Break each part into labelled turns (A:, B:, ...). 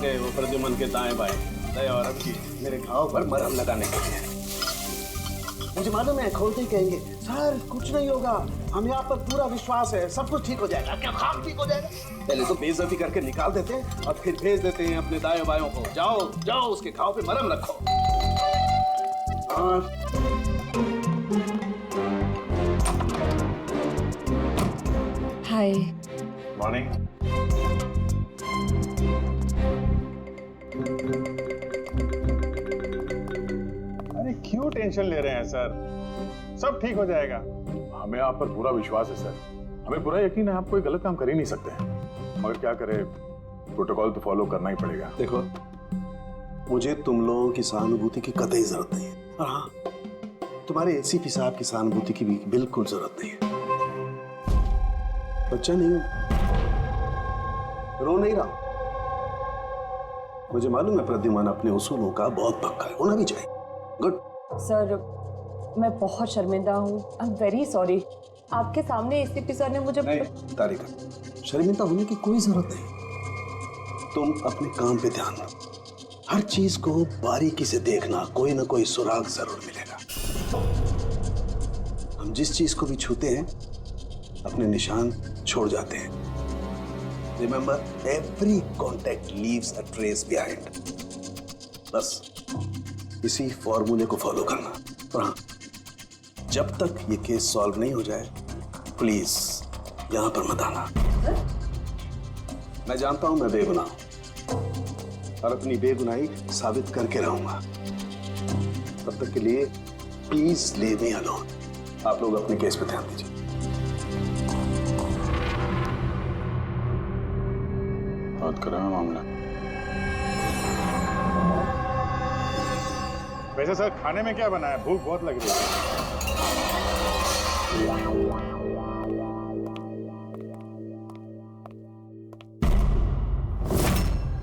A: गए वो प्रद्युमन के दाएं बाएं दया और अब जी मेरे घाव पर मरहम लगाने के लिए। मुझे मालूम है खोलते ही कहेंगे सर कुछ नहीं होगा, हमें आप पर पूरा विश्वास है, सब कुछ ठीक हो जाएगा। क्या खाम ठीक हो जाएगा? पहले तो बेइज्जती करके निकाल देते हैं और फिर भेज देते हैं अपने दाएं बायों को, जाओ जाओ उसके घाव पे मरहम रखो।
B: हाय।
C: मॉर्निंग। अरे क्यों टेंशन ले रहे हैं सर, सब ठीक हो जाएगा।
D: हमें आप पर पूरा विश्वास है सर, हमें पूरा यकीन है आप कोई गलत काम कर ही नहीं सकते, मगर क्या करें, प्रोटोकॉल तो फॉलो करना ही पड़ेगा।
A: देखो मुझे तुम लोगों की सहानुभूति की कतई जरूरत नहीं है, और हाँ तुम्हारे एसीपी साहब की सहानुभूति की भी बिल्कुल जरूरत नहीं है। बच्चा नहीं हूं, रो नहीं रहा। मुझे मालूम है प्रद्युमन अपने उसूलों का बहुत पक्का है, होना भी चाहिए। गुड।
B: सर मैं बहुत शर्मिंदा हूँ, आई एम वेरी सॉरी। आपके सामने एसीपी सर ने मुझे
A: नहीं तारिका, शर्मिंदा होने की कोई जरूरत नहीं। तुम अपने काम पे ध्यान दो, हर चीज को बारीकी से देखना, कोई ना कोई सुराग जरूर मिलेगा। हम जिस चीज को भी छूते हैं अपने निशान छोड़ जाते हैं। Remember, every contact leaves a trace behind. बस इसी फॉर्मूले को फॉलो करना। और हाँ, जब तक ये केस सॉल्व नहीं हो जाए प्लीज यहां पर मत आना। मैं जानता हूं मैं बेगुनाह हूं और अपनी बेगुनाही साबित करके रहूंगा। तब तक के लिए प्लीज लीव मी अलोन। आप लोग अपने केस पे ध्यान दीजिए।
D: बात कर रहे हैं मामला।
C: वैसे सर खाने में क्या बना है, भूख बहुत लग रही है।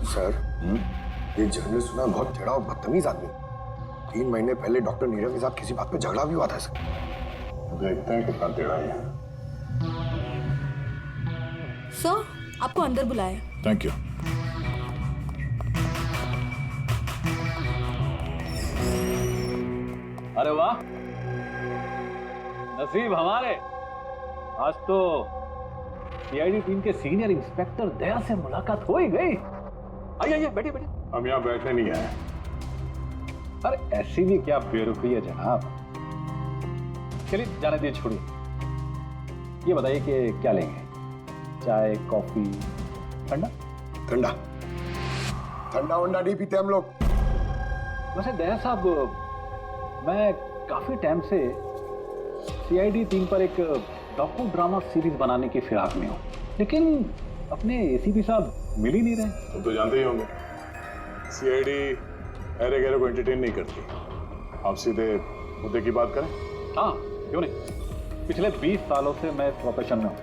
E: सर ये जर्नल सुना, बहुत टेढ़ा और बदतमीज आदमी। 3 महीने पहले डॉक्टर नीरव के साथ किसी बात पे झगड़ा भी हुआ था सर।
D: देखते हैं कितना टेढ़ा है।
F: सर आपको अंदर बुलाया।
D: Thank you.
G: अरे वाह, नसीब हमारे, आज तो सीआईडी टीम के सीनियर इंस्पेक्टर दया से मुलाकात हो ही गई। आइए आइए बैठिए बैठिए।
D: हम यहाँ बैठने नहीं आए।
G: अरे ऐसी भी क्या बेरुखी है जनाब। चलिए जाने दीजिए, छोड़िए। ये बताइए कि क्या लेंगे, चाय कॉफी ठंडा?
E: ठंडा ठंडा वंडा नहीं पीते हम लोग।
G: वैसे दया साहब, मैं काफी टाइम से सीआईडी टीम पर एक डॉक्यू ड्रामा सीरीज बनाने की फिराक में हूँ, लेकिन अपने एसीपी साहब मिल ही नहीं रहे।
D: तुम तो जानते ही होंगे सीआईडी अरे गहरे को एंटरटेन नहीं करती। आप सीधे मुद्दे की बात करें।
G: हाँ क्यों नहीं, पिछले 20 सालों से मैं इस प्रोफेशन में हूँ,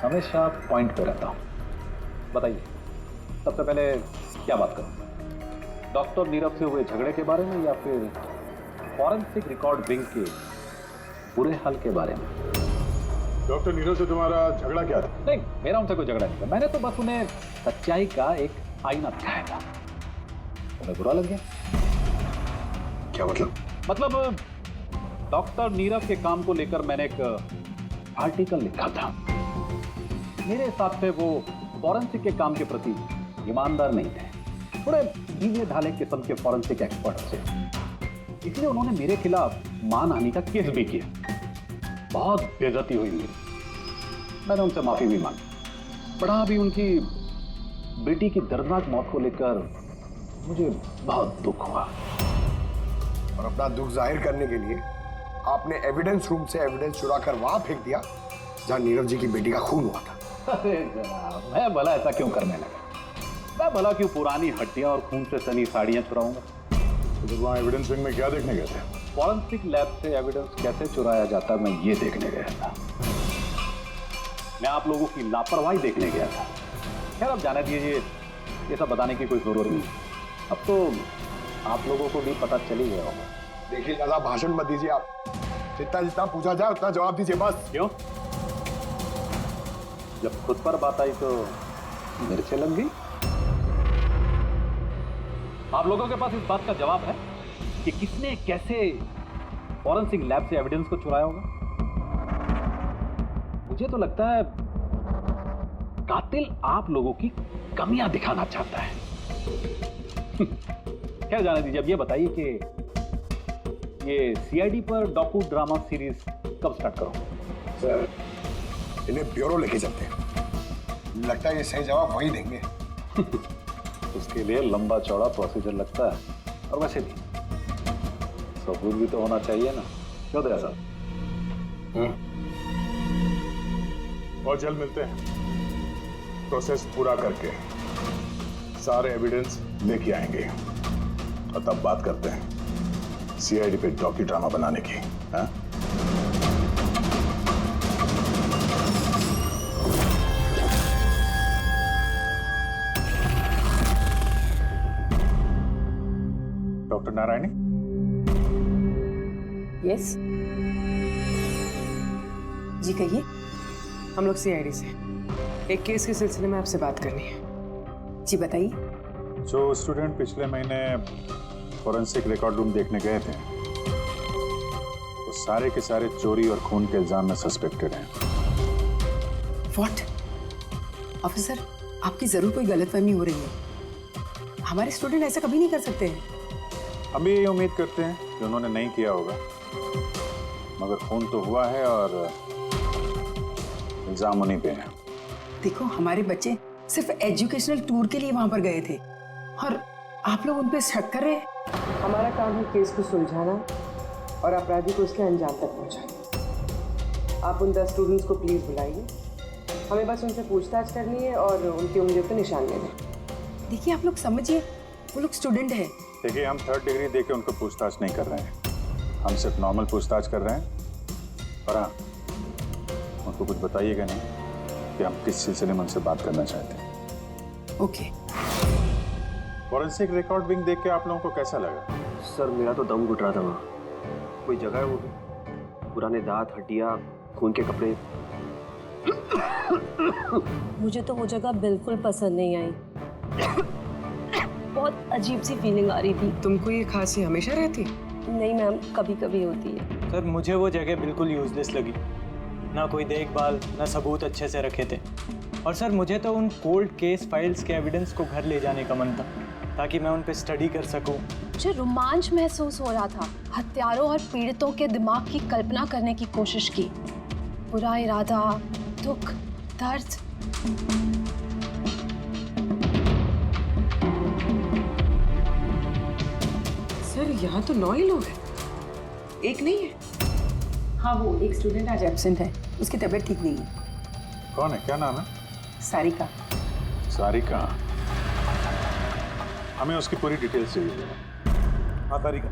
G: हमेशा पॉइंट पे रहता हूँ। बताइए सबसे पहले क्या बात करूँ, डॉक्टर नीरव से हुए झगड़े के बारे में या फिर फॉरेंसिक रिकॉर्ड विंग के बुरे हाल के बारे में?
D: डॉक्टर नीरव से तुम्हारा झगड़ा क्या था?
G: नहीं, मेरा उनसे कोई झगड़ा नहीं था, मैंने तो बस उन्हें सच्चाई का एक आईना दिखाया था। उन्हें बुरा लग गया।
E: क्या मतलब?
G: मतलब डॉक्टर नीरव के काम को लेकर मैंने एक आर्टिकल लिखा था। मेरे हिसाब से वो फॉरेंसिक के काम के प्रति ईमानदार नहीं थे, थोड़े ढीले ढाले किस्म के फॉरेंसिक एक्सपर्ट थे। इसलिए उन्होंने मेरे खिलाफ मानहानि का केस भी किया। बहुत बेइज्जती हुई मेरी। मैंने उनसे माफी भी मांगी। बड़ा भी उनकी बेटी की दर्दनाक मौत को लेकर मुझे बहुत दुख हुआ।
E: और अपना दुख जाहिर करने के लिए आपने एविडेंस रूम से एविडेंस चुरा कर वहां फेंक दिया जहां नीरव जी की बेटी का खून हुआ था।
G: अरे जनाब, मैं भला ऐसा क्यों करने लगा? मैं भला क्यों पुरानी हड्डियां और खून से सनी साड़ियां चुराऊंगा?
D: तो वहाँ एविडेंस विंग में क्या देखने गए थे?
G: फॉरेंसिक लैब से एविडेंस कैसे चुराया जाता, मैं ये देखने गया था। मैं आप लोगों की लापरवाही देखने गया था। खैर अब जाने दीजिए, ये सब बताने की कोई जरूरत नहीं। अब तो आप लोगों को भी पता चल ही गया होगा।
E: देखिए ज्यादा भाषण मत दीजिए आप, जितना जितना पूछा जाए उतना जवाब दीजिए बस।
G: क्यों? जब खुद पर बात आई तो मेरे से लग गई। आप लोगों के पास इस बात का जवाब है कि किसने कैसे फॉरेंसिक लैब से एविडेंस को चुराया होगा? मुझे तो लगता है कातिल आप लोगों की कमियां दिखाना चाहता है। खैर जाने दीजिए, अब ये बताइए कि ये सीआईडी पर डॉकू ड्रामा सीरीज कब स्टार्ट करो?
E: सर, इन्हें ब्यूरो लेके चलते हैं। लगता है ये सही जवाब वही देंगे।
G: उसके लिए लंबा चौड़ा प्रोसीजर लगता है, और वैसे भी सबूत भी तो होना चाहिए ना, क्यों दया साहब?
D: और जल्द मिलते हैं। प्रोसेस पूरा करके सारे एविडेंस लेके आएंगे और तब बात करते हैं सीआईडी पे डॉक्यू ड्रामा बनाने की। हाँ? डॉक्टर नारायणी,
H: यस जी कहिए।
I: हम लोग सीआईडी से एक केस के सिलसिले में आपसे बात करनी है।
H: जी बताइए।
D: जो स्टूडेंट पिछले महीने फॉरेंसिक रिकॉर्ड रूम देखने गए थे, वो सारे के सारे चोरी और खून के इल्जाम में सस्पेक्टेड हैं।
H: व्हाट? ऑफिसर, आपकी जरूर कोई गलतफहमी हो रही है। हमारे स्टूडेंट ऐसा कभी नहीं कर सकते हैं।
D: हम भी यही उम्मीद करते हैं कि उन्होंने नहीं किया होगा, मगर खून तो हुआ है और इल्जाम उन्हीं पे है।
H: देखो, हमारे बच्चे सिर्फ एजुकेशनल टूर के लिए वहां पर गए थे और आप लोग उन पे शक कर रहे हैं।
I: हमारा काम है केस को सुलझाना और अपराधी को उसके अंजाम तक पहुंचाना। आप उन 10 स्टूडेंट्स को प्लीज बुलाइए, हमें बस उनसे पूछताछ करनी है और उनकी उंगलियों पर निशान लेने।
H: देखिए, आप लोग समझिए, वो लोग स्टूडेंट है।
D: देखिए, हम 3rd डिग्री देके उनको पूछताछ नहीं कर रहे हैं, हम सिर्फ नॉर्मल पूछताछ कर रहे हैं। पर हाँ, उनको कुछ बताइएगा नहीं कि हम किस सिलसिले में उनसे बात करना चाहते हैं।
H: ओके।
D: फॉरेंसिक रिकॉर्ड विंग देख के आप लोगों को कैसा लगा?
J: सर, मेरा तो दम घुट रहा था। वहाँ कोई जगह है वो पुराने दांत, हड्डियाँ, खून के कपड़े।
F: मुझे तो वो जगह बिल्कुल पसंद नहीं आई। बहुत अजीब सी फीलिंग आ रही थी।
I: तुमको ये खांसी हमेशा रहती?
F: नहीं मैम, कभी कभी होती है।
J: सर, मुझे वो जगह बिल्कुल यूजलेस लगी। ना कोई देखभाल, ना सबूत अच्छे से रखे थे। और सर, मुझे तो उन कोल्ड केस फाइल्स के एविडेंस को घर ले जाने का मन था, ताकि मैं उन पे स्टडी कर सकूं।
F: मुझे रोमांच महसूस हो रहा था। हत्यारों और पीड़ितों के दिमाग की कल्पना करने की कोशिश की। बुरा इरादा, दुख, दर्द।
I: सर, यहाँ तो 9 ही लोग हैं, एक नहीं है।
H: हाँ, वो एक स्टूडेंट आज एब्सेंट है, उसकी तबीयत ठीक नहीं है।
D: कौन है, क्या नाम है?
H: सारिका।
D: सारिका, हमें उसकी पूरी डिटेल्स चाहिए।
K: हाँ तारिका,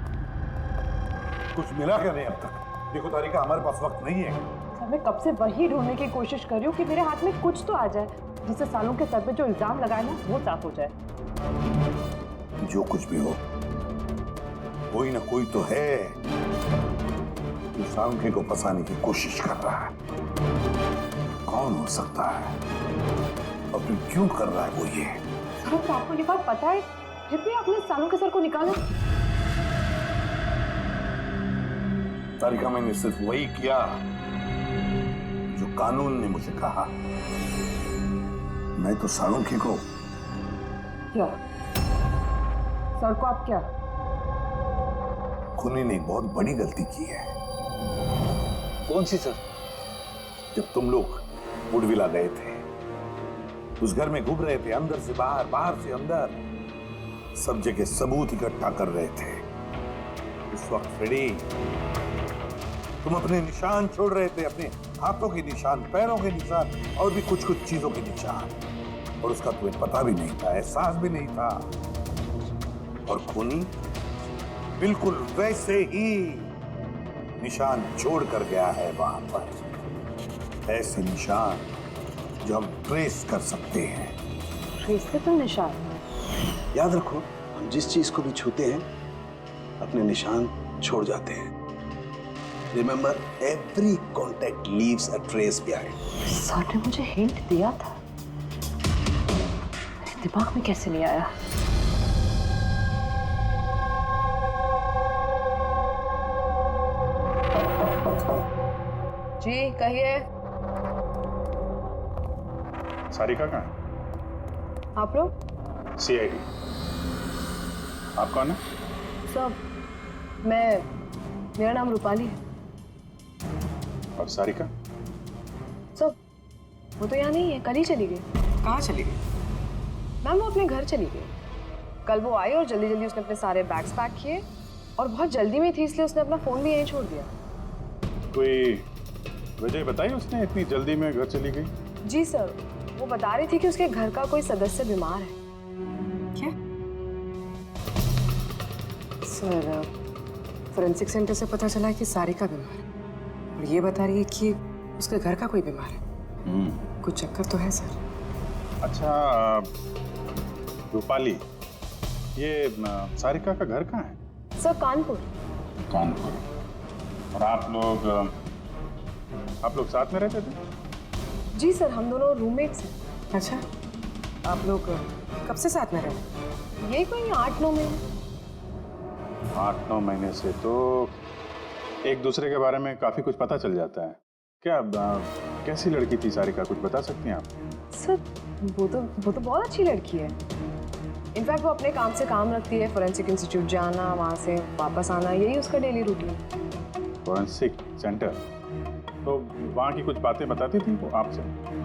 K: कुछ मिला क्या नहीं अब तक? देखो तारिका, हमारे पास वक्त नहीं है।
B: सर, मैं कब से वही ढूंढने की कोशिश कर रही हूँ कि मेरे हाथ में कुछ तो आ जाए, जिससे सालों के सर पे जो इल्जाम लगाए ना वो साफ हो जाए।
K: जो कुछ भी हो, कोई ना कोई तो है जो सांख्य को फंसाने की कोशिश कर रहा है। कौन हो सकता है और फिर क्यों कर रहा है वो ये?
B: सर, तो आपको ये बात पता है, फिर भी आपने सालों के सर को निकाला।
K: तारिका, मैंने सिर्फ वही किया जो कानून ने मुझे कहा। मैं तो सालुंखे को
B: क्या? सर को आप क्या?
K: खूनी ने एक बहुत बड़ी गलती की है।
J: कौन सी सर?
K: जब तुम लोग वुडविला गए थे, उस घर में घूम रहे थे, अंदर से बाहर, बाहर से अंदर, सब जगह सबूत इकट्ठा कर रहे थे। उस वक्त फ्रेडी, तुम अपने निशान छोड़ रहे थे, अपने हाथों के निशान, पैरों के निशान और भी कुछ कुछ चीजों के निशान, और उसका तुम्हें पता भी नहीं था, एहसास भी नहीं था। और खूनी बिल्कुल वैसे ही निशान छोड़ कर गया है वहां पर। ऐसे निशान जो हम ट्रेस कर सकते हैं।
B: ट्रेस से तो निशान।
A: याद रखो, हम जिस चीज को भी छूते हैं अपने निशान छोड़ जाते हैं। Remember, every contact leaves a trace behind.
B: Sir ने मुझे हिंट दिया था, मेरे दिमाग में कैसे नहीं आया?
F: जी कहिए।
D: सारिका कहाँ है?
F: आप लोग?
D: सीआईडी। आप कौन है?
F: सब मेरा नाम रूपाली है।
D: और सारिका?
F: सब वो तो यहाँ नहीं है, कल ही चली गई।
H: कहाँ चली गई?
F: मैम वो अपने घर चली गई। कल वो आई और जल्दी जल्दी उसने अपने सारे बैग्स पैक किए और बहुत जल्दी में थी, इसलिए उसने अपना फोन भी यहीं छोड़ दिया।
D: कोई वजह बताई उसने इतनी जल्दी में घर चली गई?
F: जी सर, वो बता रही थी कि उसके घर का कोई सदस्य बीमार है।
H: क्या?
F: सर
H: फोरेंसिक सेंटर से पता चला है कि सारिका बीमार है और ये बता रही है कि उसके घर का कोई बीमार है। कुछ चक्कर तो है सर।
D: अच्छा रूपाली, ये सारिका का घर कहाँ है?
F: सर कानपुर।
D: कानपुर। और आप लोग साथ में रहते थे?
F: जी सर, हम दोनों रूममेट्स हैं।
H: अच्छा, आप लोग कब से साथ में रहे?
F: ये कोई 8-9 महीने।
D: 8-9 महीने से तो एक दूसरे के बारे में काफी कुछ पता चल जाता है। क्या कैसी लड़की थी सारिका, कुछ बता सकती हैं आप?
F: सर वो तो बहुत अच्छी लड़की है। इनफैक्ट वो अपने काम से काम रखती है, फोरेंसिक इंस्टीट्यूट जाना, वहाँ से वापस आना, यही उसका डेली रूटीन।
D: फोरेंसिक सेंटर, तो वहाँ की कुछ बातें बताती थी वो आपसे?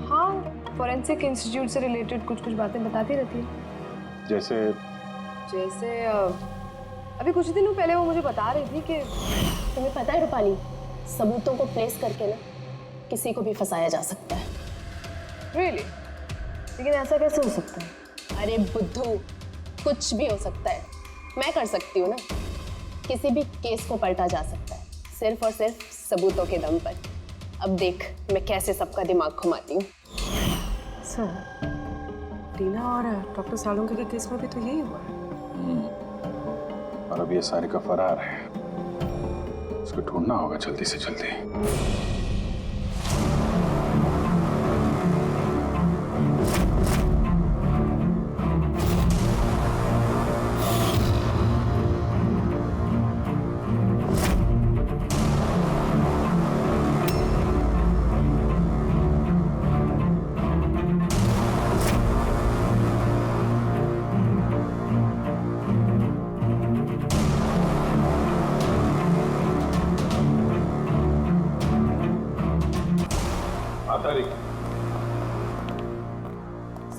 F: हाँ, फोरेंसिक इंस्टीट्यूट से रिलेटेड कुछ बातें बताती रहती है। जैसे अभी कुछ दिनों पहले वो मुझे बता रही थी कि
L: तुम्हें पता है रूपाली, सबूतों को प्लेस करके ना किसी को भी फंसाया जा सकता है।
F: रियली? लेकिन ऐसा कैसे हो सकता है?
L: अरे बुद्धू, कुछ भी हो सकता है। मैं कर सकती हूँ ना, किसी भी केस को पलटा जा सकता है सिर्फ और सिर्फ सबूतों के दम पर। अब देख मैं कैसे सबका दिमाग घुमाती हूँ।
H: सर, टीना और डॉक्टर सालुंके के केस में भी तो यही हुआ है।
D: और अब ये सारिका फरार है, उसको ढूंढना होगा जल्दी से जल्दी।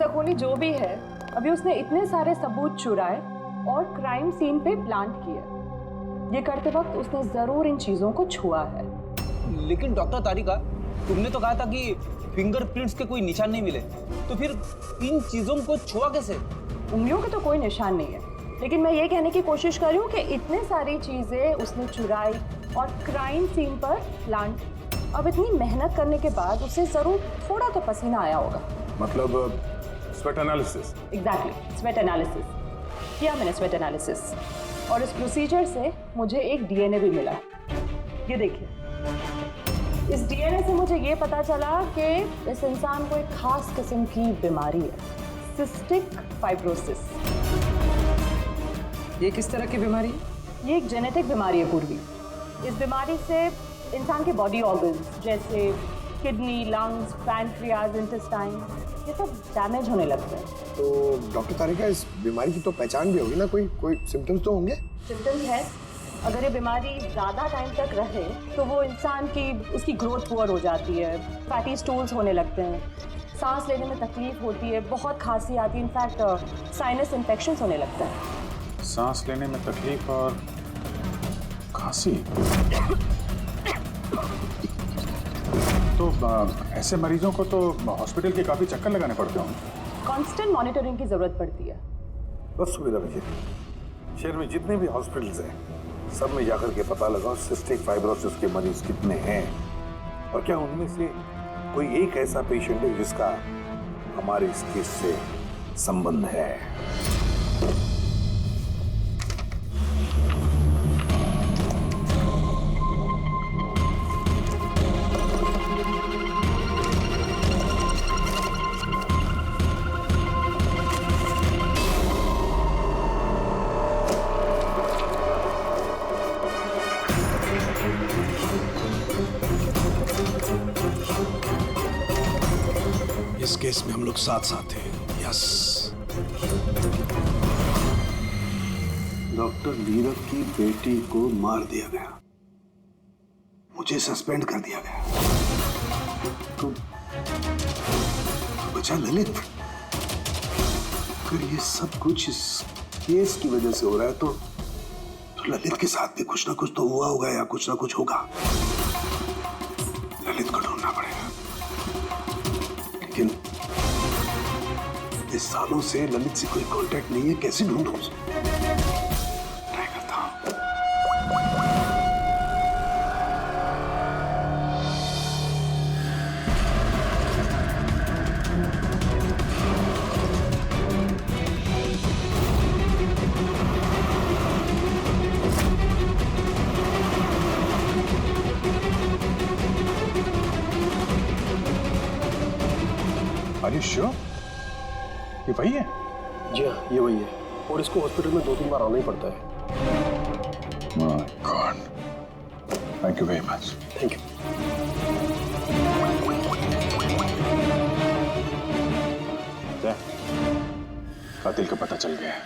B: सकोनी जो भी है, अभी उसने इतने सारे सबूत चुराए और क्राइम सीन पे प्लांट किए। ये करते वक्त उसने जरूर इन चीजों को छुआ है।
M: लेकिन डॉक्टर तारिका, तुमने तो कहा था कि फिंगरप्रिंट्स के कोई निशान नहीं मिले, तो फिर इन चीजों को छुआ कैसे?
B: उंगलियों के तो कोई निशान नहीं है, लेकिन मैं ये कहने की कोशिश कर रही हूँ कि इतने सारी चीजें उसने चुराई और क्राइम सीन पर प्लांट। अब इतनी मेहनत करने के बाद उसे जरूर थोड़ा तो पसीना आया होगा।
K: मतलब sweat analysis?
B: Exactly, sweat analysis किया मैंने, स्वेट एनालिसिस। और इस प्रोसीजर से मुझे एक डीएनए भी मिला। ये देखिए, इस डीएनए से मुझे ये पता चला कि इस इंसान को एक खास किस्म की बीमारी है, सिस्टिक फाइब्रोसिस।
H: ये किस तरह की बीमारी है?
B: ये एक जेनेटिक बीमारी है पूर्वी। इस बीमारी से इंसान के बॉडी ऑर्गन्स जैसे किडनी, लंग्स, पैनक्रियाज, इंटेस्टाइन, ये सब डैमेज होने लगते हैं।
E: तो डॉक्टर तारिका, इस बीमारी की तो पहचान भी होगी ना? कोई सिम्टम्स तो होंगे?
B: सिम्टम्स है। अगर ये बीमारी ज़्यादा टाइम तक रहे तो वो इंसान की उसकी ग्रोथ पुअर हो जाती है, फैटी स्टूल्स होने लगते हैं, सांस लेने में तकलीफ होती है, बहुत खांसी आती है, इनफैक्ट साइनस इन्फेक्शंस होने लगता है।
D: सांस लेने में तकलीफ और खांसी? तो ऐसे मरीजों को तो हॉस्पिटल के काफी चक्कर लगाने पड़ते होंगे।
B: कांस्टेंट मॉनिटरिंग की जरूरत पड़ती है।
K: बस सुविधा मुझे शहर में जितने भी हॉस्पिटल्स हैं सब में जाकर के पता लगाओ सिस्टिक फाइब्रोसिस के मरीज कितने हैं और क्या उनमें से कोई एक ऐसा पेशेंट है जिसका हमारे इस केस से संबंध है।
A: केस में हम लोग साथ साथ हैं। यस। डॉक्टर नीरव की बेटी को मार दिया गया, मुझे सस्पेंड कर दिया गया, तो बचा ललित। अगर ये सब कुछ इस केस की वजह से हो रहा है तो ललित के साथ भी कुछ ना कुछ तो हुआ होगा या कुछ ना कुछ होगा। ललित को ढूंढना पड़ेगा, लेकिन इस सालों से ललित से कोई कांटेक्ट नहीं है, कैसे ढूंढूं उसे? ट्राई करता हूं।
D: Are you sure? ये वही है?
A: जी हाँ, ये वही है, और इसको हॉस्पिटल में 2-3 बार आना ही पड़ता है।
D: My God. Thank you very much.
A: Thank you.
D: कातिल का पता चल गया है।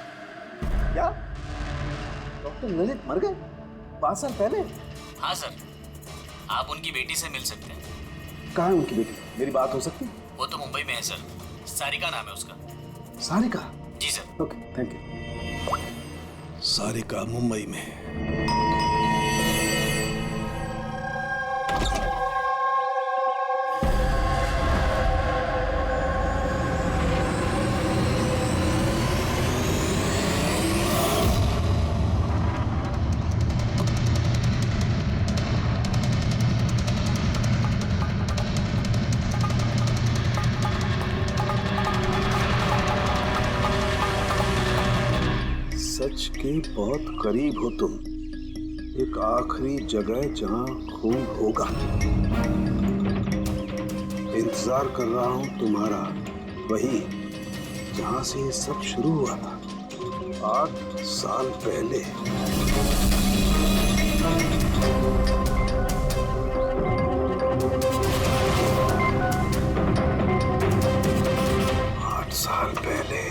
A: क्या? डॉक्टर ललित मर गए 5 साल पहले?
M: हाँ सर, आप उनकी बेटी से मिल सकते हैं।
A: कहाँ है उनकी बेटी? मेरी बात हो सकती है?
M: वो तो मुंबई में है सर, सारिका नाम है उसका।
A: सारिका?
M: जी sir.
A: Okay, thank you. Sarika Mumbai में। सच के बहुत करीब हो तुम, एक आखिरी जगह जहां खून होगा। इंतजार कर रहा हूं तुम्हारा, वही जहां से ये सब शुरू हुआ था 8 साल पहले। साल पहले।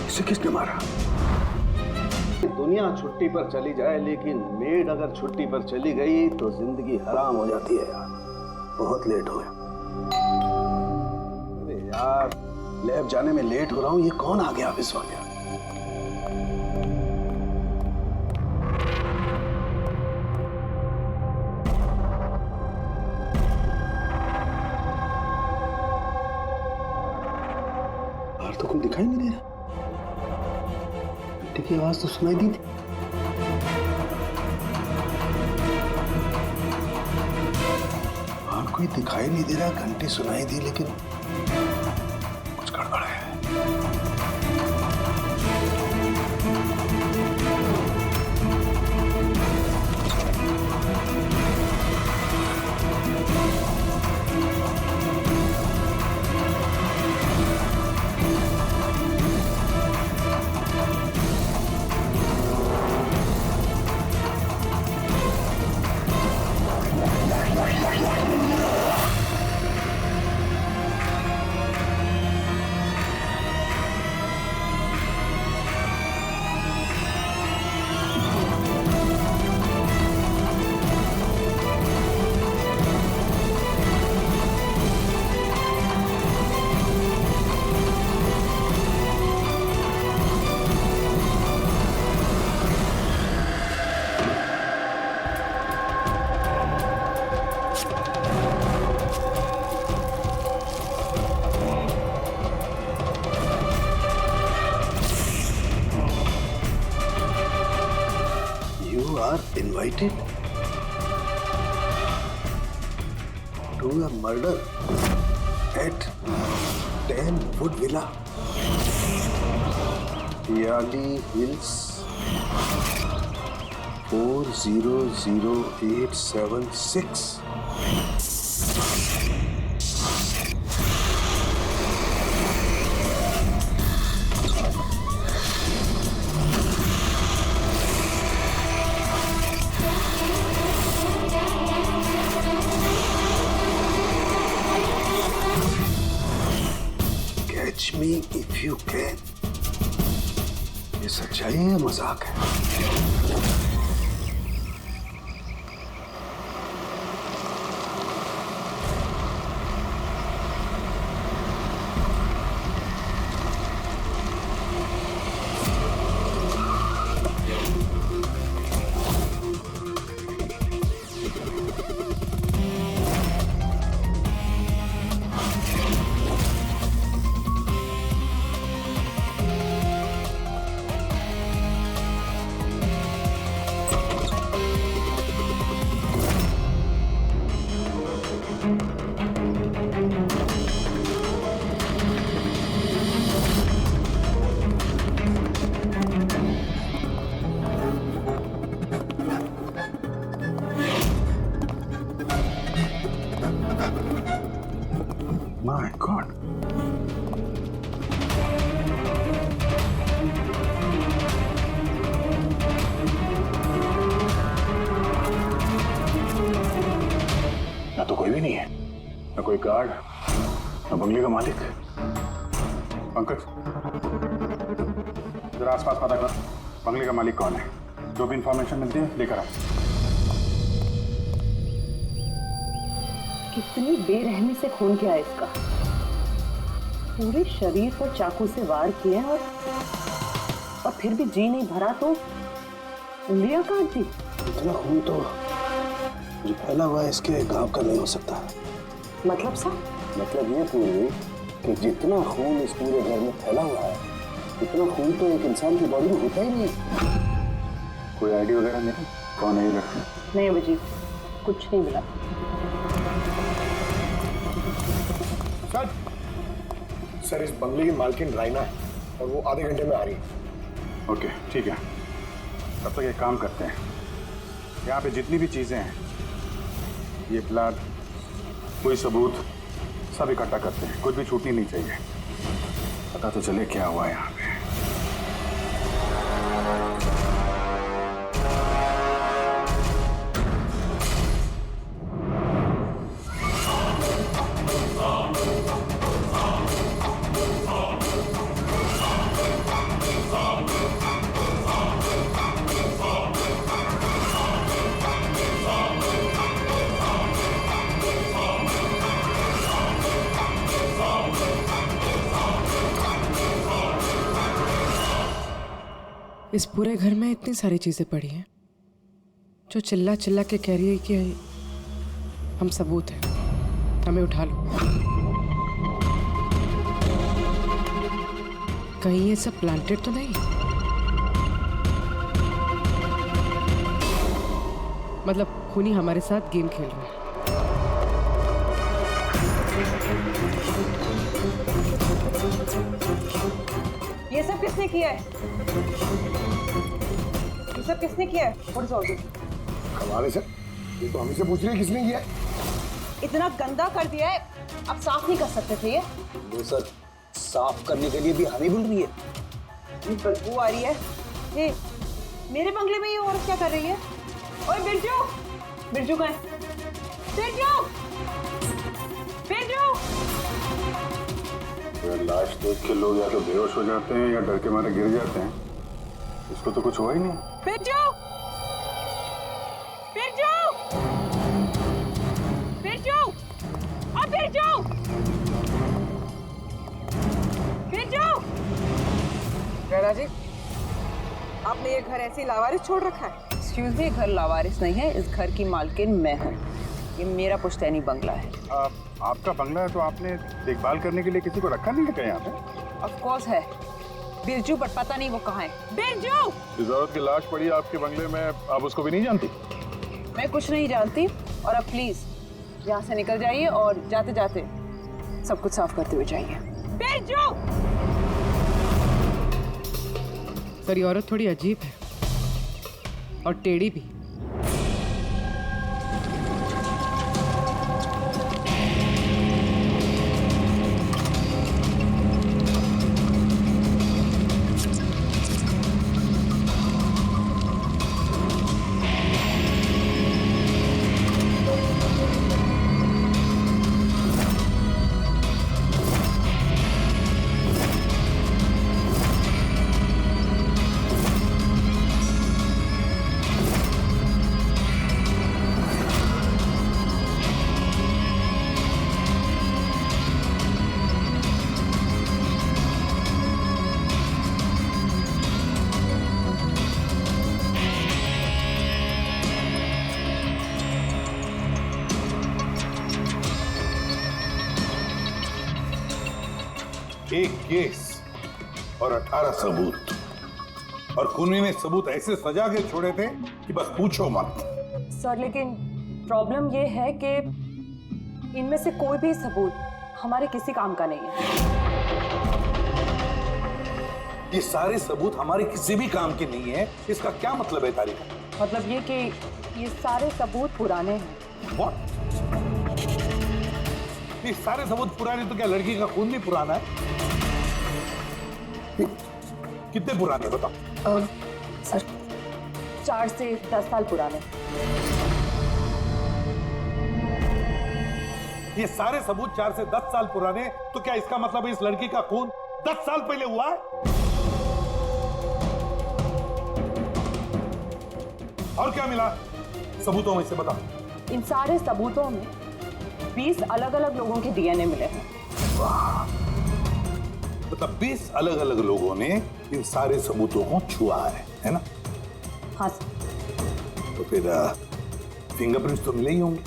A: इसे किसने मारा? दुनिया छुट्टी पर चली जाए, लेकिन मेड अगर छुट्टी पर चली गई तो जिंदगी हराम हो जाती है यार। बहुत लेट हो गया। अरे यार, लैब जाने में लेट हो रहा हूँ। ये कौन आ गया इस वक्त यार? बाहर तो कोई दिखाई नहीं दे रहा। की आवाज तो सुनाई दी थी। बाहर कोई दिखाई नहीं दे रहा, घंटी सुनाई दी, लेकिन कुछ गड़बड़ है। invited to a murder at 10 Wood Villa, Yali Hills, 400876. Catch me if you can. ये सच्चाई है या मजाक है? My God.
D: ना तो कोई भी नहीं है, ना कोई गार्ड, ना बंगले का मालिक। पंकज, जरा आसपास पता कर, बंगले का मालिक कौन है? जो भी इंफॉर्मेशन मिलती है लेकर आ।
B: कितनी बेरहमी से खून किया है इसका। पूरे शरीर पर चाकू से वार किए हैं और फिर भी जी नहीं भरा तो उंगलियां काट दी।
A: इतना खून तो जो फैला हुआ है इसके गांव का नहीं हो सकता।
B: मतलब सा?
A: मतलब ये पूरी कि जितना खून इस पूरे घर में फैला हुआ है इतना खून तो एक इंसान की बॉडी में होता ही नहीं।
D: कोई आईडी वगैरह नहीं? कौन है ये लड़की?
B: नहीं अभिजीत, कुछ नहीं मिला।
E: सर, इस बंगले की मालकिन राइना है और वो आधे घंटे में आ रही है।
D: ओके, ठीक है। तब तक एक काम करते हैं, यहाँ पे जितनी भी चीजें हैं, ये प्लाट, कोई सबूत, सब इकट्ठा करते हैं। कुछ भी छूटनी नहीं चाहिए। पता तो चले क्या हुआ यहाँ पे।
I: इस पूरे घर में इतनी सारी चीजें पड़ी हैं जो चिल्ला चिल्ला के कह रही है कि हम सबूत हैं, हमें उठा लो। कहीं ये सब प्लांटेड तो नहीं? मतलब खूनी हमारे साथ गेम खेल रहे हैं।
B: ये सब किसने किया है? ये सब किसने किया है?
E: कमाल है सर, ये तो हम से पूछ रही है किसने किया है।
B: इतना गंदा कर दिया है, अब साफ नहीं कर सकते थे ये?
M: वो सर, साफ करने के लिए भी हमें बोल रही है।
B: बदबू आ रही है। ये मेरे बंगले में ये औरत क्या कर रही है? ओए बिरजू, बिरजू कहाँ है? बिरजू, बिरजू।
D: लाश देख के लोग या तो बेहोश हो जाते हैं या डर के मारे गिर जाते हैं। इसको तो कुछ हुआ ही नहीं।
B: बिरजू, बिरजू, बिरजू, अब बिरजू, बिरजू।
I: दादाजी, आपने ये घर ऐसे ही लावारिस छोड़ रखा है?
B: एक्सक्यूज मी, घर लावारिस नहीं है, इस घर की मालकिन मैं हूँ। ये मेरा पुश्तैनी बंगला है।
D: आपका बंगला है तो आपने देखभाल करने के लिए किसी को रखा नहीं है क्या यहाँ पे?
B: ऑफ कोर्स है, बिरजू, बट पता नहीं वो कहाँ है। बिरजू!
D: इस औरत की लाश पड़ी है आपके बंगले में, आप उसको भी नहीं जानती?
B: मैं कुछ नहीं जानती, और अब प्लीज यहाँ से निकल जाइए और जाते जाते सब कुछ साफ करते हुए जाइए। बिरजू!
I: सर ये औरत थोड़ी अजीब है और टेढ़ी भी।
K: एक केस और 18 सबूत, और कुन्नी ने सबूत ऐसे सजा के छोड़े थे कि बस पूछो मत।
B: सर लेकिन प्रॉब्लम ये है कि इनमें से कोई भी सबूत हमारे किसी काम का नहीं है।
K: ये सारे सबूत हमारे किसी भी काम के नहीं है, इसका क्या मतलब है तारिका?
B: मतलब ये कि ये सारे सबूत पुराने हैं।
K: What? ये सारे सबूत पुराने तो क्या लड़की का खून भी पुराना है? कितने पुराने बताओ?
B: सर 4 से 10 साल पुराने।
K: ये सारे सबूत 4 से 10 साल पुराने, तो क्या इसका मतलब इस लड़की का खून 10 साल पहले हुआ है? और क्या मिला सबूतों में से बताओ?
B: इन सारे सबूतों में 20 अलग अलग लोगों के डीएनए मिले हैं।
K: मतलब 20 अलग अलग लोगों ने इन सारे सबूतों को छुआ है ना?
B: हाँ सर।
K: तो फिर फिंगरप्रिंट्स तो मिले ही होंगे।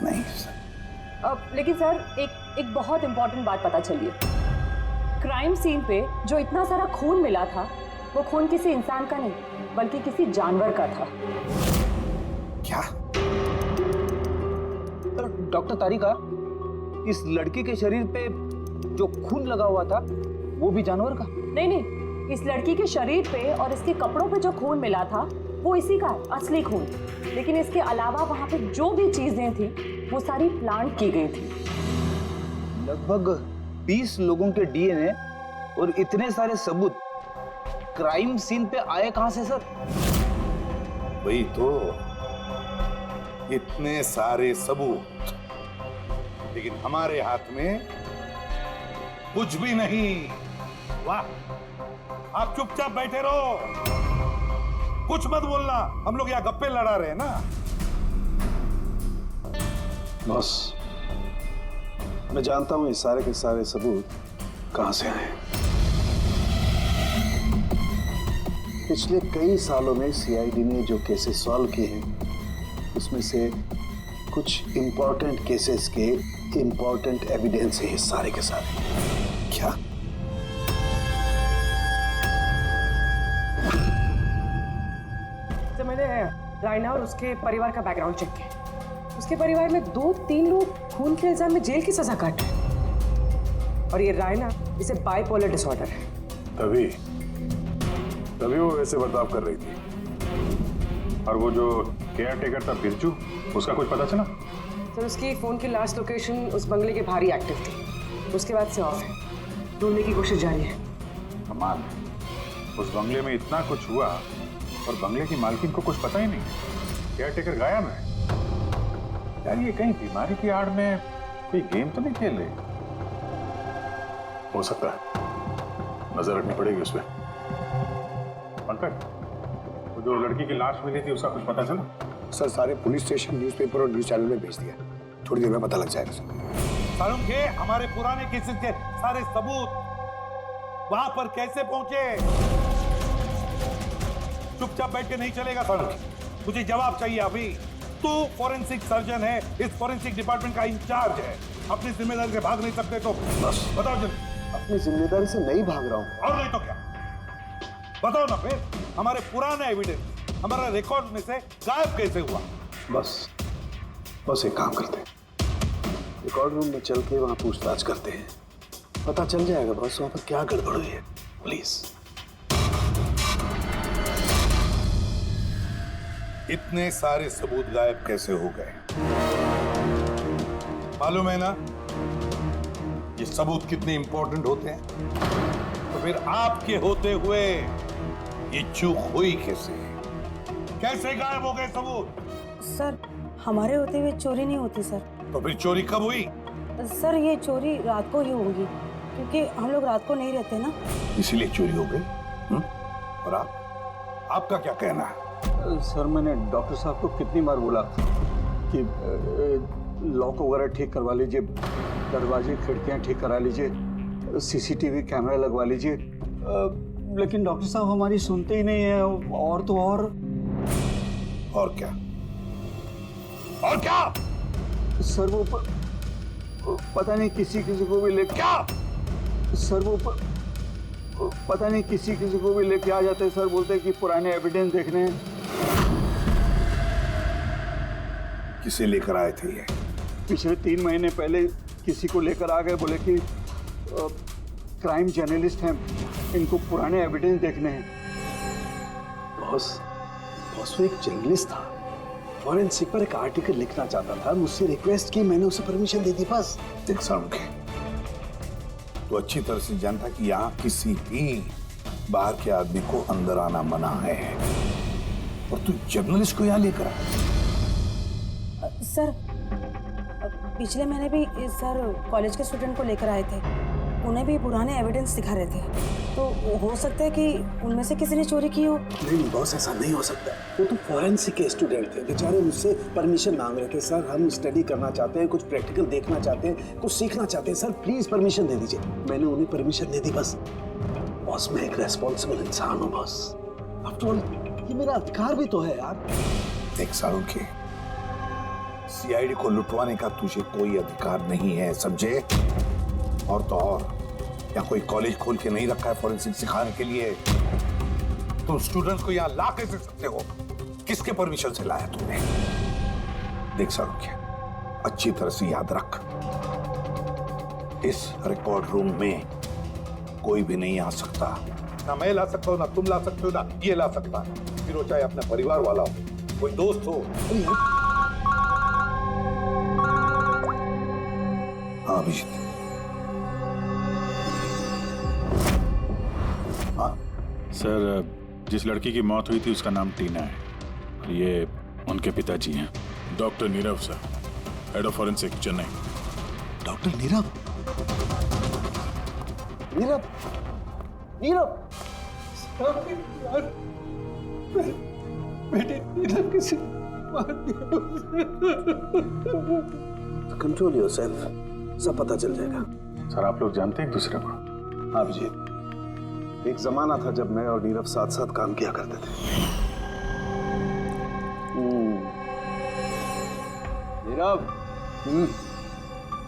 K: नहीं सर।
B: अब लेकिन सर एक बहुत इंपॉर्टेंट बात पता चली है। क्राइम सीन पे जो इतना सारा खून मिला था, वो खून किसी इंसान का नहीं बल्कि किसी जानवर का था।
K: क्या?
M: डॉक्टर तारिका, इस लड़की के शरीर पे जो खून लगा हुआ था वो भी जानवर का?
B: नहीं, इस लड़की के शरीर पे और इसके कपड़ों पे जो खून मिला था वो इसी का असली खून। लेकिन इसके अलावा वहां पे जो भी चीजें थी वो सारी प्लांट की गई थी।
M: लगभग 20 लोगों के डीएनए और इतने सारे सबूत क्राइम सीन पे आए कहां से सर?
K: वही तो, इतने सारे सबूत, लेकिन हमारे हाथ में कुछ भी नहीं। वाह, आप चुपचाप बैठे रहो, कुछ मत बोलना, हम लोग यहाँ गप्पे लड़ा रहे हैं ना।
A: बॉस, मैं जानता हूं ये सारे के सारे सबूत कहां से आए। पिछले कई सालों में सीआईडी ने जो केसेस सॉल्व किए हैं उसमें से कुछ इंपॉर्टेंट केसेस के इंपॉर्टेंट एविडेंस है ये सारे के सारे। क्या?
I: तो मैंने रायना और उसके परिवार का बैकग्राउंड चेक किया। उसके परिवार में 2-3 लोग खून के इल्जाम में जेल की सजा काट रहे हैं। और ये रायना, इसे बाइपोलर डिसऑर्डर है।
D: तभी वो वैसे बर्ताव कर रही थी। और वो जो केयर टेकर था बिरजू, उसका कुछ पता चला?
I: सर उसकी फोन की लास्ट लोकेशन उस बंगले के बाहर ही एक्टिव थी, उसके बाद से ऑफ है। ढूंढने की कोशिश जारी है।
D: कमाल, उस बंगले में इतना कुछ हुआ और बंगले की मालकिन को कुछ पता ही नहीं। केयर टेकर गायब है। यार ये कहीं बीमारी की आड़ में कोई गेम तो नहीं खेल रहे? हो सकता है, नजर रखनी पड़ेगी उस पर। पंकज, वो जो लड़की की लाश मिली थी उसका कुछ पता चला?
E: सर सारे पुलिस स्टेशन, न्यूज़पेपर और न्यूज़ चैनल में भेज दिया, थोड़ी देर में पता लग जाएगा सर।
K: सारुण के हमारे पुराने केसेस के सारे सबूत वहां पर कैसे पहुंचे? चुपचाप बैठ के नहीं चलेगा सारुण, मुझे जवाब चाहिए अभी। तू फॉरेंसिक सर्जन है, इस फॉरेंसिक डिपार्टमेंट का इंचार्ज है, अपनी जिम्मेदारी से भाग नहीं सकते तो बस बताओ जल्दी।
A: अपनी जिम्मेदारी से नहीं भाग रहा हूँ।
K: और नहीं तो क्या? बताओ ना फिर, हमारे पुराने एविडेंस हमारा रिकॉर्ड में से गायब कैसे हुआ?
A: बस एक काम करते हैं, रिकॉर्ड रूम में चल के वहां पूछताछ करते हैं, पता चल जाएगा बस वहां पर क्या गड़बड़ हुई है। प्लीज।
K: इतने सारे सबूत गायब कैसे हो गए? मालूम है ना ये सबूत कितने इंपॉर्टेंट होते हैं? तो फिर आपके होते हुए ये चूक हुई कैसे? कैसे गायब हो गए सबूत?
N: सर, हमारे होते हुए चोरी नहीं होती सर।
K: तो फिर चोरी कब हुई?
N: सर, ये चोरी रात को ही होगी, क्योंकि हम लोग रात को नहीं रहते ना।
K: इसीलिए चोरी हो गई? और आपका क्या कहना है?
M: सर, मैंने डॉक्टर साहब को कितनी बार बोला कि लॉक वगैरह ठीक करवा लीजिए, दरवाजे खिड़कियां ठीक करा लीजिए, सीसीटीवी कैमरा लगवा लीजिए, लेकिन डॉक्टर साहब हमारी सुनते ही नहीं है। और तो और
K: क्या? और क्या?
M: सर, वो पता नहीं किसी को भी ले
K: क्या?
M: सर, वो पता नहीं किसी को भी लेके आ जाते हैं सर, बोलते हैं कि पुराने एविडेंस देखने हैं।
K: किसे लेकर आए थे ये?
M: पिछले 3 महीने पहले किसी को लेकर आ गए, बोले कि क्राइम जर्नलिस्ट हैं, इनको पुराने एविडेंस देखने हैं।
A: बॉस वो एक जर्नलिस्ट था, फॉरेंसिक पर एक आर्टिकल लिखना चाहता था, मुझसे रिक्वेस्ट की, मैंने उसे परमिशन दे दी बस।
K: देख सामने तो अच्छी तरह से जानता कि यहाँ किसी भी बाहर के आदमी को अंदर आना मना है, और तू जर्नलिस्ट को यहाँ लेकर आया।
N: सर, पिछले महीने भी सर कॉलेज के स्टूडेंट को लेकर आए थे, उन्हें भी पुराने एविडेंस दिखा रहे थे, तो हो सकता है कि उनमें से किसी ने चोरी की हो।
A: नहीं बॉस, ऐसा नहीं हो सकता। वो तो फॉरेंसिक के स्टूडेंट थे, बेचारे मुझसे परमिशन मांग रहे थे, सर हम स्टडी करना चाहते हैं, कुछ प्रैक्टिकल देखना चाहते हैं, कुछ सीखना चाहते हैं, सर प्लीज परमिशन दे दीजिए। मैंने उन्हें परमिशन दे दी बस। बॉस, मैं एक रेस्पॉन्सिबल इंसान हूँ बॉस, आफ्टर ऑल ये मेरा अधिकार भी तो है यार।
K: देख सारुखी, सीआईडी को लुटवाने का तुझे कोई अधिकार नहीं है, समझे? और तो और यहाँ कोई कॉलेज खोल के नहीं रखा है फॉरेंसिक सिखाने के लिए। तुम स्टूडेंट्स को यहाँ ला कैसे सकते हो? किसके परमिशन से लाया तुमने? देख सारुखी, अच्छी तरह से याद रख, इस रिकॉर्ड रूम में कोई भी नहीं आ सकता। ना मैं ला सकता हूँ, ना तुम ला सकते हो, ना ये ला सकता, फिर वो चाहे अपने परिवार वाला हो, कोई दोस्त हो। हाँ अभिजीत।
D: सर, जिस लड़की की मौत हुई थी उसका नाम टीना है, और ये उनके पिताजी हैं, doctor Nirav sir, head of forensic Chennai.
A: Doctor Nirav? Nirav? Nirav?
M: बेटे, नीरव किसी
A: कंट्रोल योरसेल्फ, सब पता चल जाएगा।
D: सर, आप लोग जानते हैं एक दूसरे को?
A: हाँ अभिजीत, एक जमाना था जब मैं और नीरव साथ साथ काम किया करते थे।
M: Nirav,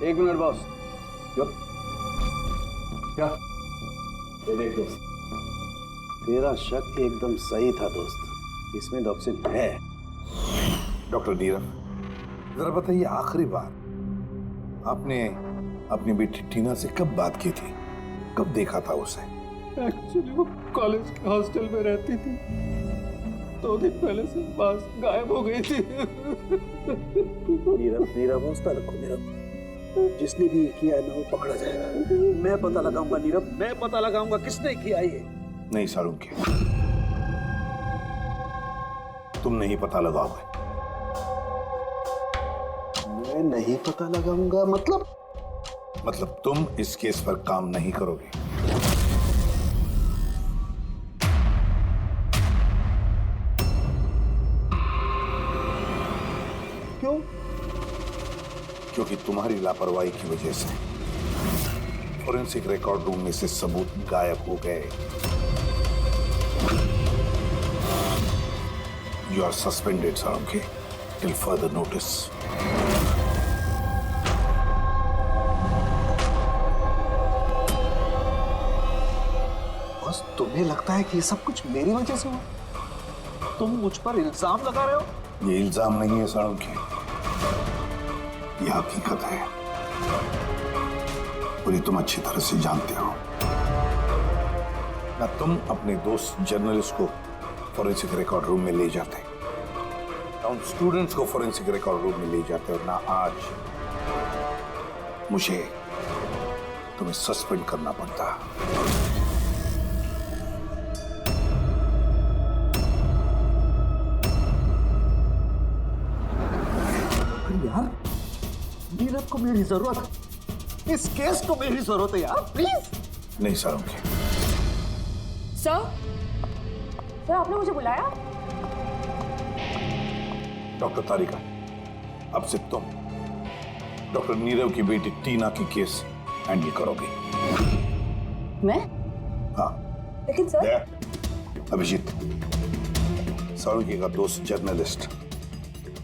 M: 1 minute boss. क्या? देख दोस्त,
A: तेरा शक एकदम सही था दोस्त, इसमें डॉक्टर है।
K: डॉक्टर नीरव, जरा बताइए, आखिरी बार आपने अपनी बेटी टीना से कब बात की थी? कब देखा था उसे?
J: एक्चुअली वो कॉलेज के हॉस्टल में रहती थी, 2 दिन पहले से बस गायब हो गई थी।
A: नीरव हौसला रखो नीरव, जिसने भी किया है ना वो पकड़ा जाएगा। मैं पता लगाऊंगा नीरव, मैं पता लगाऊंगा किसने किया ये।
K: नहीं सारुखी, तुम नहीं पता लगाओगे।
A: मैं नहीं पता लगाऊंगा
K: मतलब तुम इस केस पर काम नहीं करोगे।
A: क्यों?
K: क्योंकि तुम्हारी लापरवाही की वजह से फॉरेंसिक रिकॉर्ड रूम में से सबूत गायब हो गए। You are suspended Sarukhi, till further notice.
A: बस तुम्हें लगता है कि ये सब कुछ मेरी वजह से हुआ? तुम मुझ पर इल्जाम लगा रहे हो?
K: ये इल्जाम नहीं है साळुंखे, ये हकीकत है और ये तुम अच्छी तरह से जानते हो ना। तुम अपने दोस्त जर्नलिस्ट को फॉरेंसिक रिकॉर्ड रूम में ले जाते, ना उन स्टूडेंट्स को फॉरेंसिक रिकॉर्ड रूम में ले जाते, और ना आज मुझे तुम्हें सस्पेंड करना पड़ता।
A: यार, नीरव को मेरी जरूरत है, इस केस को मेरी जरूरत है यार, प्लीज।
K: नहीं साळुंखे।
B: सर आपने मुझे बुलाया?
K: डॉक्टर तारिका, अब से तुम डॉक्टर नीरव की बेटी टीना की केस हैंडल करोगे।
B: मैं?
K: हाँ।
B: लेकिन सर।
K: अभिजीत, साळुंखे का दोस्त जर्नलिस्ट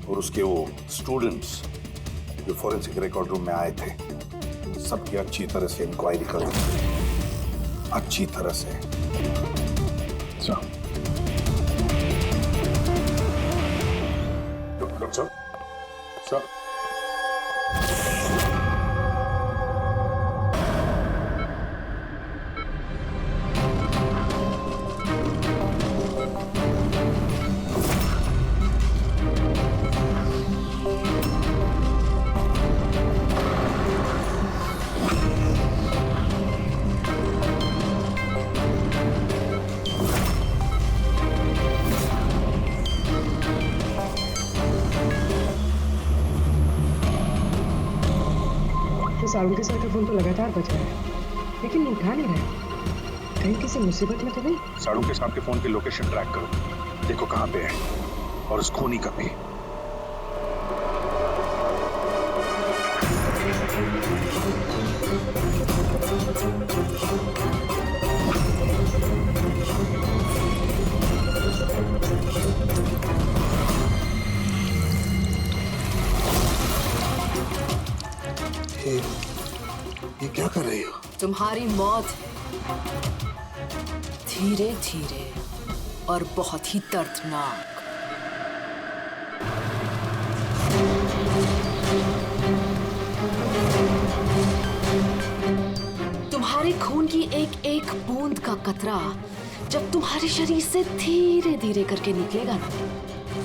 K: और उसके वो स्टूडेंट्स जो फॉरेंसिक रिकॉर्ड रूम में आए थे, सबकी अच्छी तरह से इंक्वायरी करो, अच्छी तरह से।
D: डॉक्टर साहब, सर
I: साळुंखे सर का फोन तो लगातार बज रहा है, लेकिन वो उठा नहीं रहा है। कहीं किसी मुसीबत में तो नहीं?
D: साळुंखे साहब के फोन की लोकेशन ट्रैक करो, देखो कहाँ पे है और उस खूनी का भी।
A: ये क्या कर रही हो?
F: तुम्हारी मौत धीरे धीरे और बहुत ही दर्दनाक। तुम्हारे खून की एक एक बूंद का कतरा जब तुम्हारे शरीर से धीरे धीरे करके निकलेगा ना,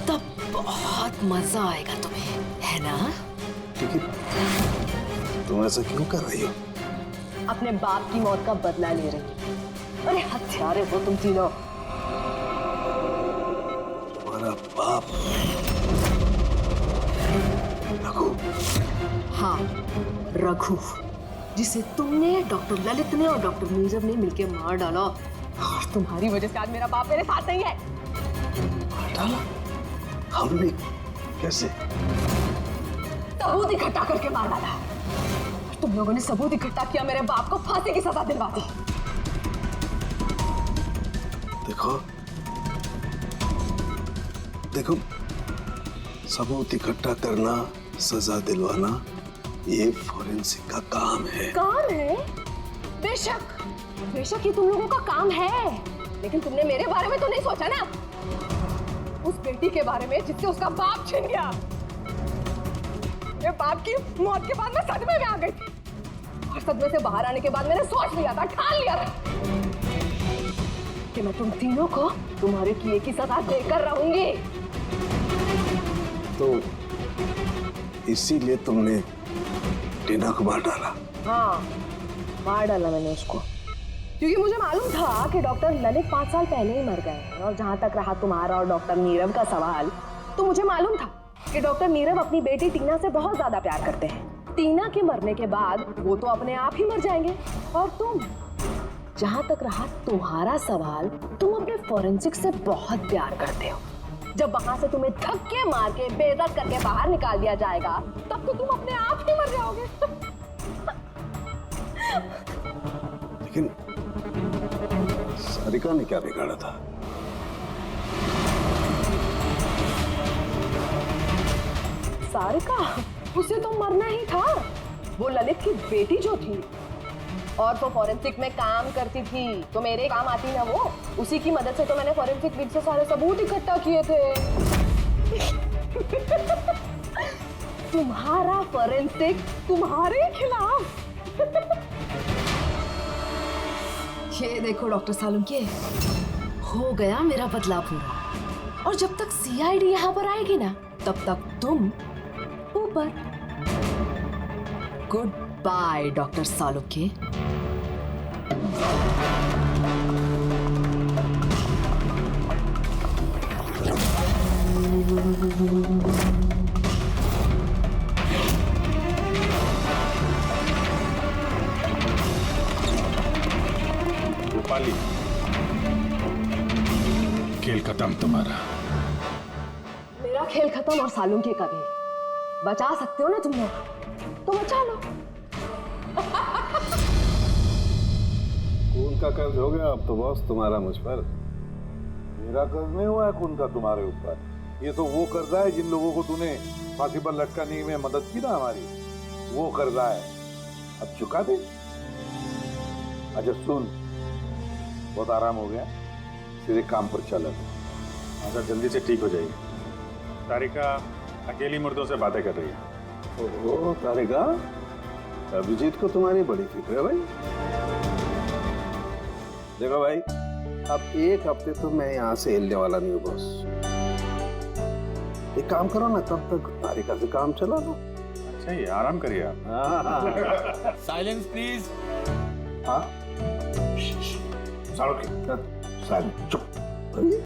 F: तब बहुत मजा आएगा तुम्हें, है ना?
A: लेकिन तुम ऐसा क्यों कर रही हो?
B: अपने बाप की मौत का बदला ले रही। अरे हत्यारे हो तुम तीनों।
A: तुम्हारा बाप रघु?
F: हाँ, रघु, जिसे तुमने, डॉक्टर ललित ने और डॉक्टर नीरव ने मिलकर मार डाला। और तुम्हारी वजह से आज मेरा बाप मेरे साथ नहीं है।
A: मार डाला? हमने? कैसे?
B: सबूत इकट्ठा करके मार डाला। तुम लोगों ने सबूत इकट्ठा किया, मेरे बाप को फांसी की सजा दिलवा दी।
A: देखो, सबूत इकट्ठा करना, सजा दिलवाना, ये फॉरेंसिक का काम है।
L: काम है? बेशक बेशक ये तुम लोगों का काम है, लेकिन तुमने मेरे बारे में तो नहीं सोचा ना, उस बेटी के बारे में जिससे उसका बाप छिन गया। मेरे बाप की मौत के बाद मैं सदमे में आ गई थी, और सदमे से बाहर आने के बाद मैंने सोच लिया था, ठान लिया था कि मैं तुम तीनों को तुम्हारे किए की सजा देकर रहूंगी।
A: तो इसीलिए तुमने टीना को मार डाला?
L: हाँ, मार डाला मैंने उसको, क्योंकि मुझे मालूम था कि डॉक्टर ललित 5 साल पहले ही मर गए हैं। और जहां तक रहा तुम्हारा और डॉक्टर नीरव का सवाल, तो मुझे मालूम था कि डॉक्टर नीरव अपनी बेटी टीना से बहुत ज्यादा प्यार करते हैं। टीना के मरने के बाद वो तो अपने आप ही मर जाएंगे, और तुम, जहां तक रहा तुम्हारा सवाल, तुम अपने फॉरेंसिक से बहुत प्यार करते हो। जब वहां से तुम्हें धक्के मार के बेइज्जत करके बाहर निकाल दिया जाएगा, तब तो तुम अपने आप ही मर जाओगे।
A: लेकिन सारिका ने क्या बिगाड़ा था?
B: सारिका, उसे तो मरना ही था। वो ललित की बेटी जो थी,
L: और वो फॉरेंसिक में काम करती थी, तो मेरे काम आती ना वो। उसी की मदद से तो मैंने फॉरेंसिक विद से सारे सबूत इकट्ठा किए थे।
B: तुम्हारा फॉरेंसिक तुम्हारे खिलाफ।
F: ये देखो डॉक्टर सालुंके, हो गया मेरा बदला पूरा। और जब तक सीआईडी यहाँ पर आएगी ना, तब तक तुम ऊपर। Good by doctor Salunke.
D: Rupali, खेल खत्म तुम्हारा।
L: मेरा खेल खत्म और सालुंके का भी। बचा सकते हो ना तुम लोग, तो बचा लो।
K: खून का कर्ज हो गया अब तो बॉस तुम्हारा मुझ पर। मेरा कर्ज नहीं हुआ है खून का तुम्हारे ऊपर। ये तो वो कर्जा है जिन लोगों को तूने फांसी पर लटकाने में मदद की ना हमारी, वो कर्जा है। अब चुका दे। अच्छा सुन, बहुत आराम हो गया, सीधे काम पर चल।
D: अच्छा जल्दी से ठीक हो जाइए। तारिका अकेली मुर्दों से बातें कर रही है।
A: ओहो तारिका, अभिजीत को तुम्हारी बड़ी फिक्र है भाई। देखो भाई, अब एक हफ्ते तो मैं यहाँ से हिलने वाला नहीं हूँ बॉस। एक काम करो ना, तब तक तारिका से काम चला लो।
D: अच्छा ये आराम करिए आप।
J: Silence please.
E: हाँ, सालों के साइलेंस, चुप।